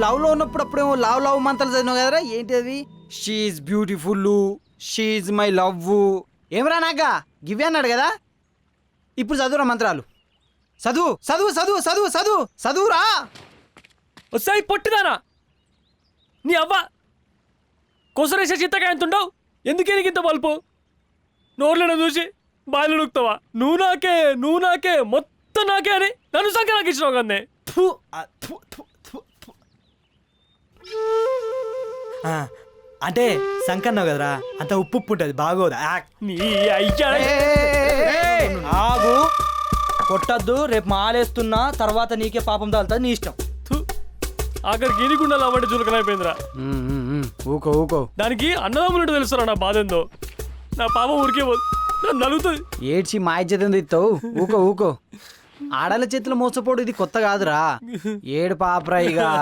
Love లో ఉన్నప్పుడు అప్పుడేమో లవ్ మంత్రాలు చదివినావు కదరా ఏంటి అది? She's beautiful, she's my love. ఏమరా నాగా గివ్వి అన్నాడు కదా, ఇప్పుడు చదువురా మంత్రాలు. చదువు చదువు చదువు చదువు చదువు చదువురా. వస్తాయి పొట్టిదానా నీ అవ్వ కొసరేసే చిత్తగా ఎంత ఉండవు. ఎందుకే నీకు ఇంత బల్పు? నోర్లను చూసి బాయిలు నొక్కుతావా? నువ్వు నాకే మొత్తం నాకే అని నన్ను సంఖ్య నాకు ఇచ్చినావు కన్నే. అంటే సంకన్నావు కదరా, అంత ఉప్పు ఉంటుంది బాగోదా? నీ అయ్యా ఆగు, కొట్టద్దు. రేపు మాలేస్తున్నా తర్వాత నీకే పాపం తాగుతుంది, నీ ఇష్టం. అక్కడికి ఎనిగుండాలి అవ్వంటే చులకనైపోయిందిరా. ఊకో ఊకో. దానికి అన్నదమ్ములంటే తెలుస్తారా నా బాధ ఏందో. నా పాపం ఊరికే పోదు, నన్ను నలుగుతుంది. ఏడ్చి మా ఇజ్జత్ ఇస్తావు? ఊకో ఊకో. ఆడల చేతిలో మోసపోడు ఇది కొత్త కాదురా. ఏడు పాపరా ఇక.